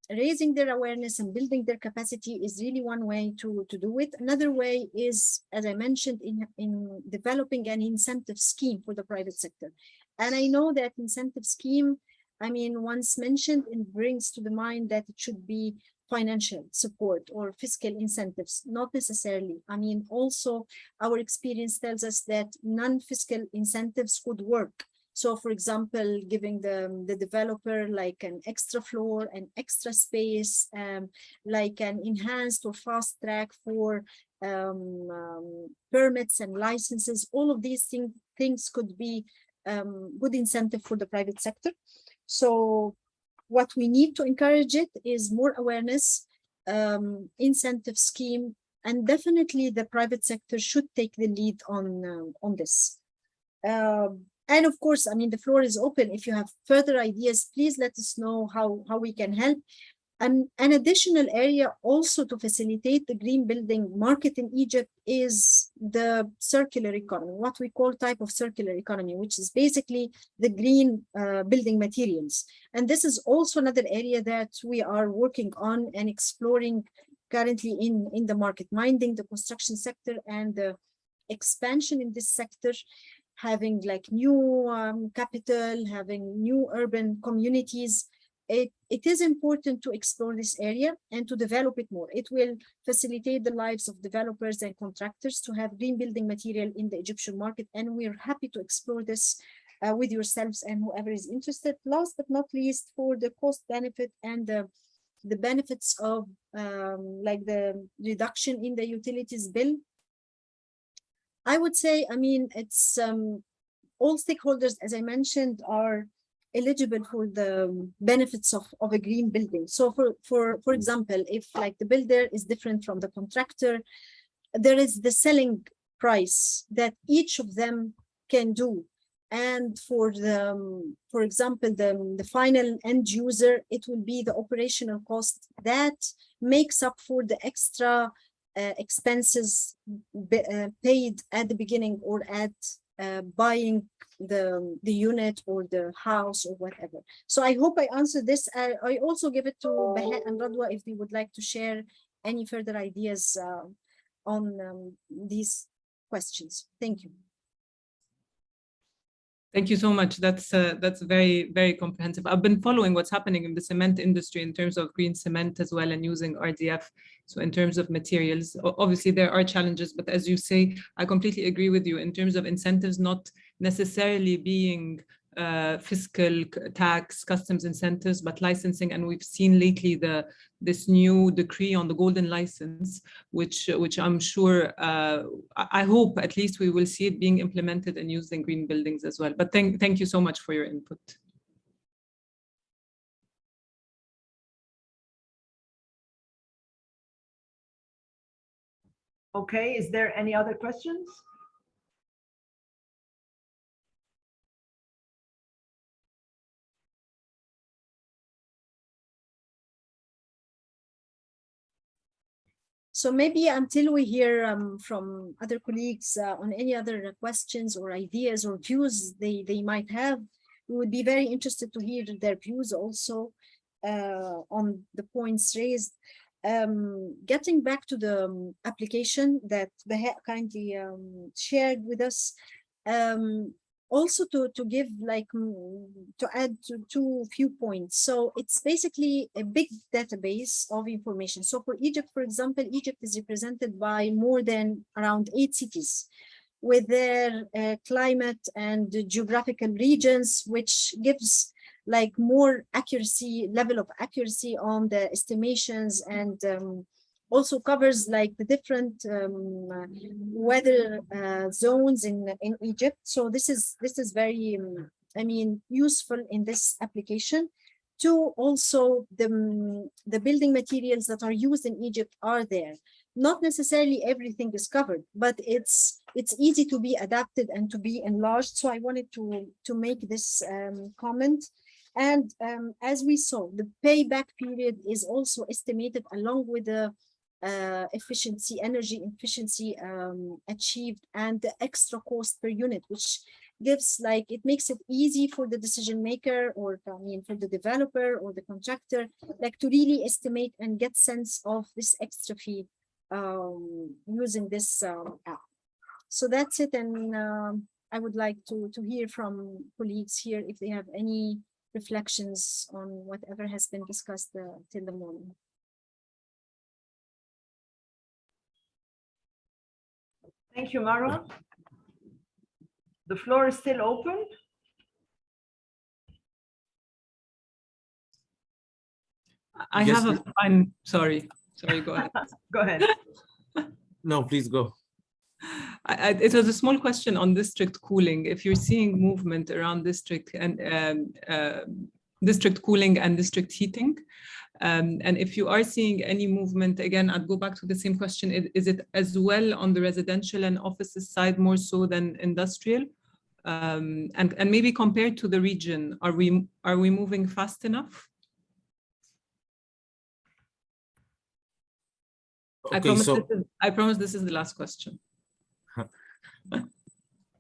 Speaker 7: raising their awareness and building their capacity is really one way to do it. Another way is, as I mentioned, in developing an incentive scheme for the private sector. And I know that incentive scheme, once mentioned, it brings to the mind that it should be financial support or fiscal incentives, not necessarily. I mean, also our experience tells us that non-fiscal incentives could work. So for example, giving the developer like an extra floor, an extra space, like an enhanced or fast track for permits and licenses, all of these things could be good incentive for the private sector. So what we need to encourage it is more awareness, incentive scheme, and definitely the private sector should take the lead on this. And of course, I mean, the floor is open. If you have further ideas, please let us know how we can help. And an additional area also to facilitate the green building market in Egypt is the circular economy, what we call type of circular economy, which is basically the green building materials. And this is also another area that we are working on and exploring currently in the market, minding the construction sector and the expansion in this sector, having like new capital, having new urban communities. It is important to explore this area and to develop it more. It will facilitate the lives of developers and contractors to have green building material in the Egyptian market. And we're happy to explore this with yourselves and whoever is interested. Last but not least, for the cost benefit and the benefits of like the reduction in the utilities bill, I would say, I mean, it's all stakeholders, as I mentioned, are eligible for the benefits of a green building. So for example, if like the builder is different from the contractor, there is the selling price that each of them can do. And for example, the final end user, it will be the operational cost that makes up for the extra expenses paid at the beginning or at buying the unit or the house or whatever. So I hope I answered this. I also give it to Baha and Radwa if they would like to share any further ideas on these questions. Thank you.
Speaker 8: Thank you so much. That's very, very comprehensive. I've been following what's happening in the cement industry in terms of green cement as well and using RDF. So in terms of materials, obviously there are challenges, but as you say, I completely agree with you in terms of incentives not necessarily being fiscal tax, customs incentives, but licensing. And we've seen lately this new decree on the golden license, which I'm sure, I hope at least we will see it being implemented and used in green buildings as well. But thank you so much for your input.
Speaker 1: Okay, is there any other questions?
Speaker 7: So maybe until we hear from other colleagues on any other questions or ideas or views they might have, we would be very interested to hear their views also on the points raised. Getting back to the application that Baha kindly shared with us, also to give like to add to few points. So it's basically a big database of information. So for Egypt, for example, Egypt is represented by more than around 8 cities with their climate and geographical regions, which gives like more level of accuracy on the estimations, and also covers like the different weather zones in Egypt. So this is very I mean useful in this application. To also the building materials that are used in Egypt are there. Not necessarily everything is covered, but it's easy to be adapted and to be enlarged. So I wanted to make this comment. And as we saw, the payback period is also estimated along with the energy efficiency achieved and the extra cost per unit, which gives like, it makes it easy for the decision maker, or I mean for the developer or the contractor, like to really estimate and get sense of this extra fee using this app. So that's it. And I would like to hear from colleagues here if they have any reflections on whatever has been discussed till the morning.
Speaker 1: Thank you, Marwa. The floor is still open.
Speaker 8: I
Speaker 3: Yes,
Speaker 8: have a, I'm sorry, go ahead.
Speaker 1: Go ahead.
Speaker 3: No, please go.
Speaker 8: It was a small question on district cooling. If you're seeing movement around district and district cooling and district heating, and if you are seeing any movement, again, I'd go back to the same question. Is it as well on the residential and offices side more so than industrial? And maybe compared to the region, are we moving fast enough?
Speaker 3: Okay,
Speaker 8: I promise this is the last question.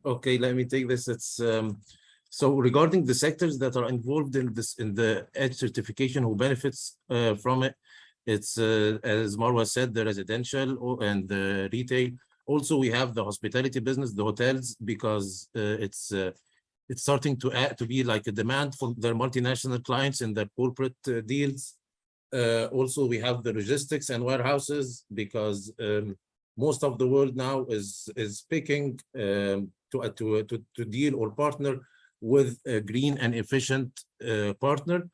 Speaker 3: Okay, let me take this. It's so regarding the sectors that are involved in this, in the EDGE certification, who benefits from it, it's as Marwa said, the residential and the retail. Also, we have the hospitality business, the hotels, because it's starting to be like a demand for their multinational clients in their corporate deals. Also, we have the logistics and warehouses, because most of the world now is picking to deal or partner with a green and efficient partner.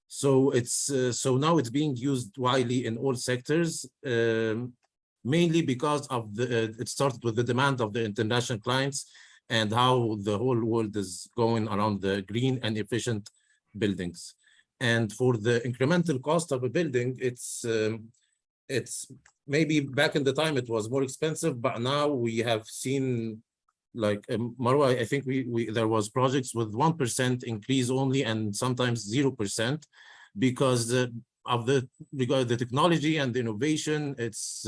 Speaker 3: So it's so now it's being used widely in all sectors, mainly because of it started with the demand of the international clients and how the whole world is going around the green and efficient buildings. And for the incremental cost of a building, it's maybe back in the time it was more expensive, but now we have seen, like Marwa, I think there was projects with 1% increase only, and sometimes 0%, because of the technology and the innovation. It's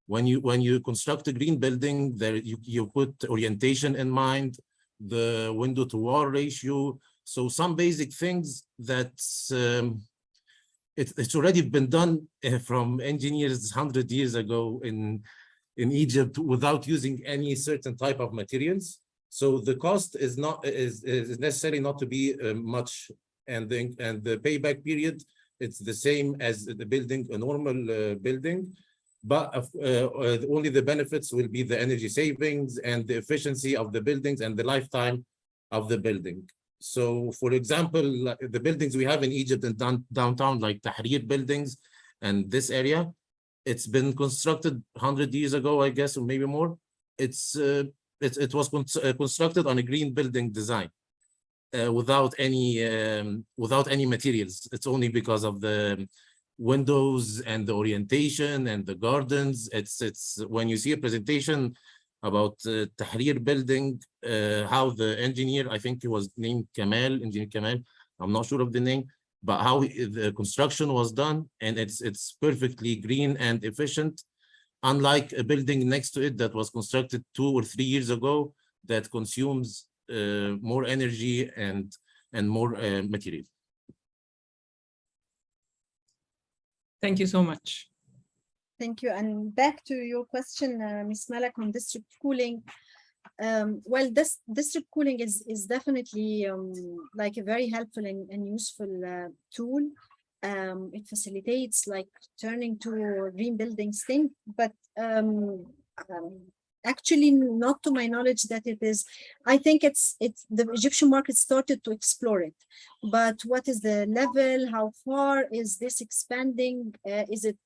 Speaker 3: when you construct a green building, there you put orientation in mind, the window to wall ratio. So some basic things that it's already been done from engineers 100 years ago in Egypt without using any certain type of materials. So the cost is necessarily not to be much, and the payback period, it's the same as the building, a normal building, but only the benefits will be the energy savings and the efficiency of the buildings and the lifetime of the building. So, for example, the buildings we have in Egypt and downtown, like Tahrir buildings and this area, it's been constructed 100 years ago, I guess, or maybe more. It was constructed on a green building design without any materials. It's only because of the windows and the orientation and the gardens. It's when you see a presentation about Tahrir building, how the engineer, I think he was named Kamal, Engineer Kamal, I'm not sure of the name, but how the construction was done, and it's perfectly green and efficient, unlike a building next to it that was constructed 2 or 3 years ago that consumes more energy and more material.
Speaker 8: Thank you so much.
Speaker 7: Thank you. And back to your question, Ms. Malak, on district cooling. Well, this district cooling is definitely like a very helpful and useful tool. It facilitates like turning to green buildings thing, but actually not to my knowledge that it is. I think it's the Egyptian market started to explore it, but what is the level? How far is this expanding? Is it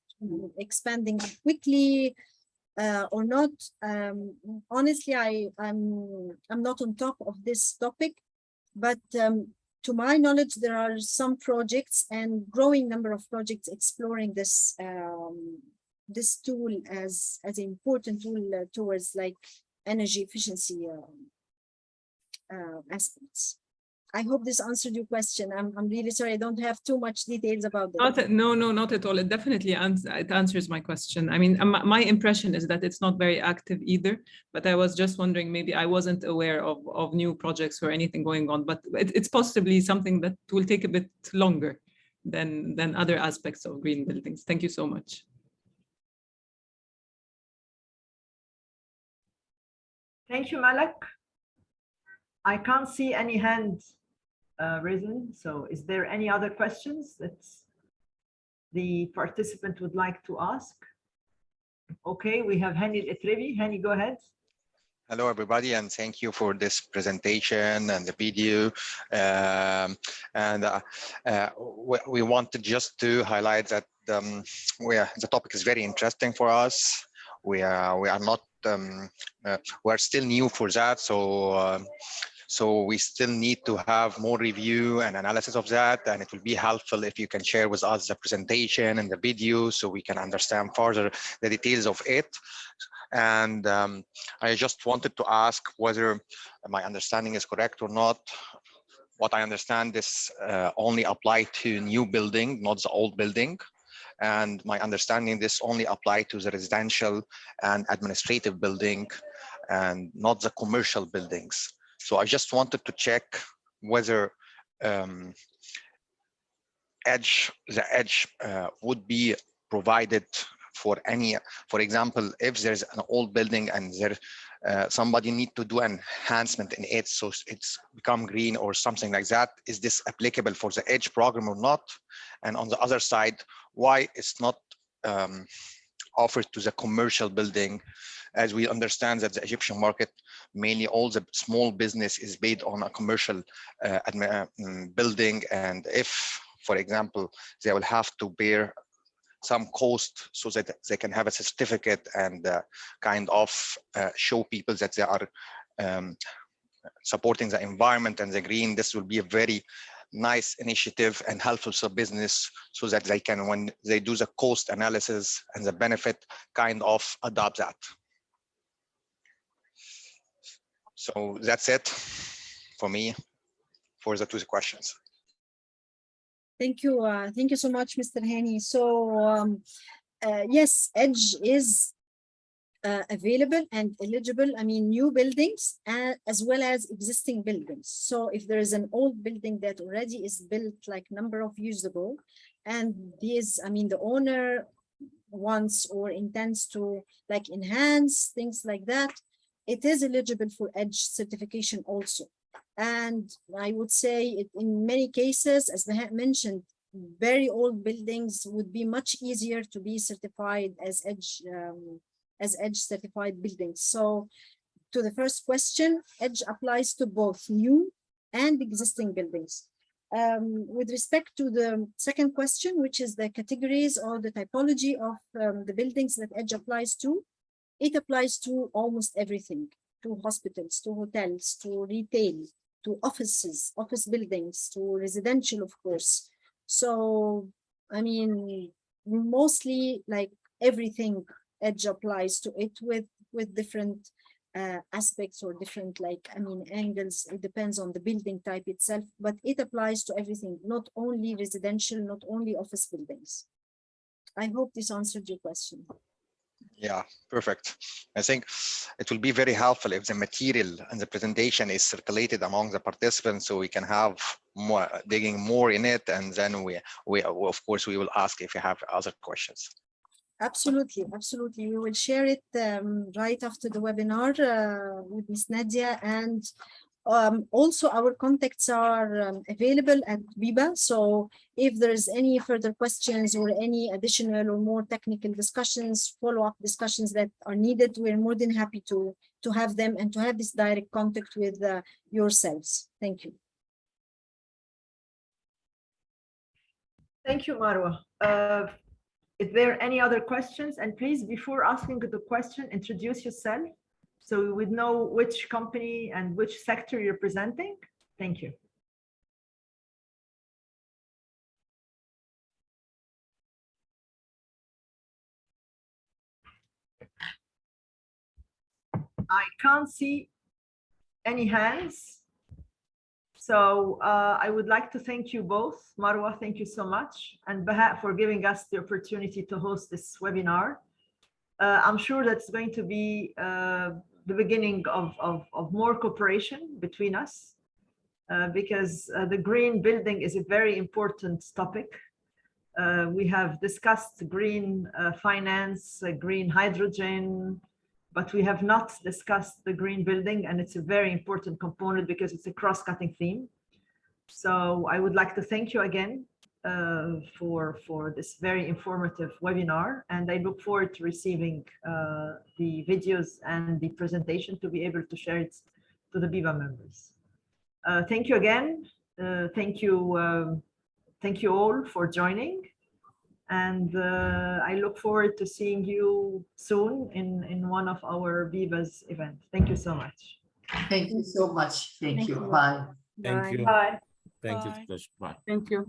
Speaker 7: expanding quickly or not? Honestly, I'm not on top of this topic, but to my knowledge, there are some projects and growing number of projects exploring this this tool as an important tool towards like energy efficiency aspects. I hope this answered your question. I'm really sorry, I don't have too much details about that.
Speaker 8: No, not at all. It definitely answers my question. I mean, my impression is that it's not very active either, but I was just wondering, maybe I wasn't aware of new projects or anything going on, but it's possibly something that will take a bit longer than other aspects of green buildings. Thank you so much.
Speaker 1: Thank you, Malak. I can't see any hands risen. So is there any other questions that the participant would like to ask? Okay, we have Hani Etrevi. Hani, go ahead.
Speaker 9: Hello, everybody, and thank you for this presentation and the video. We wanted just to highlight that the topic is very interesting for us. We are not we are still new for that, so we still need to have more review and analysis of that, and it will be helpful if you can share with us the presentation and the video so we can understand further the details of it. And I just wanted to ask whether my understanding is correct or not. What I understand is only apply to new building, not the old building. And my understanding this only apply to the residential and administrative building and not the commercial buildings. So I just wanted to check whether the edge would be provided for any, for example, if there's an old building and there somebody need to do an enhancement in it so it's become green or something like that, is this applicable for the edge program or not? And on the other side, why it's not offered to the commercial building, as we understand that the Egyptian market, mainly all the small business is based on a commercial building, and if, for example, they will have to bear some cost so that they can have a certificate and kind of show people that they are supporting the environment and the green, this will be a very nice initiative and helpful to business so that they can, when they do the cost analysis and the benefit, kind of adopt that. So that's it for me for the two questions.
Speaker 7: Thank you so much, Mr. Hani. So yes, edge is available and eligible. I mean, new buildings as well as existing buildings. So if there is an old building that already is built like number of years ago, and these, I mean, the owner wants or intends to like enhance things like that, it is eligible for edge certification also. And I would say in many cases, as Baha mentioned, very old buildings would be much easier to be certified as edge certified buildings. So to the first question, edge applies to both new and existing buildings. With respect to the second question, which is the categories or the typology of the buildings that edge applies to, it applies to almost everything, to hospitals, to hotels, to retail, to offices, office buildings, to residential, of course. So, I mean, mostly like everything edge applies to it with different aspects or different, like, I mean, angles. It depends on the building type itself, but it applies to everything, not only residential, not only office buildings. I hope this answered your question.
Speaker 9: Yeah, perfect. I think it will be very helpful if the material and the presentation is circulated among the participants so we can have more digging more in it, and then we of course we will ask if you have other questions.
Speaker 7: Absolutely, absolutely. We will share it right after the webinar with Ms. Nadia, and also our contacts are available at BIBA. So if there's any further questions or any additional or more technical discussions, follow-up discussions that are needed, we're more than happy to have them and to have this direct contact with yourselves. Thank you.
Speaker 1: Thank you, Marwa. Is there any other questions? And please, before asking the question, introduce yourself so we would know which company and which sector you're presenting. Thank you. I can't see any hands. So I would like to thank you both. Marwa, thank you so much. And Baha for giving us the opportunity to host this webinar. I'm sure that's going to be the beginning of more cooperation between us because the green building is a very important topic. We have discussed green finance, green hydrogen, but we have not discussed the green building, and it's a very important component because it's a cross-cutting theme. So I would like to thank you again for this very informative webinar, and I look forward to receiving the videos and the presentation to be able to share it to the BIBA members. Thank you again. Thank you all for joining, and I look forward to seeing you soon in one of our BIBA's events. Thank you so much.
Speaker 10: Thank you so much. Thank you.
Speaker 7: you.
Speaker 10: Bye.
Speaker 3: Thank you.
Speaker 1: Bye.
Speaker 3: Thank you.
Speaker 4: Bye.
Speaker 3: Bye.
Speaker 2: Thank you.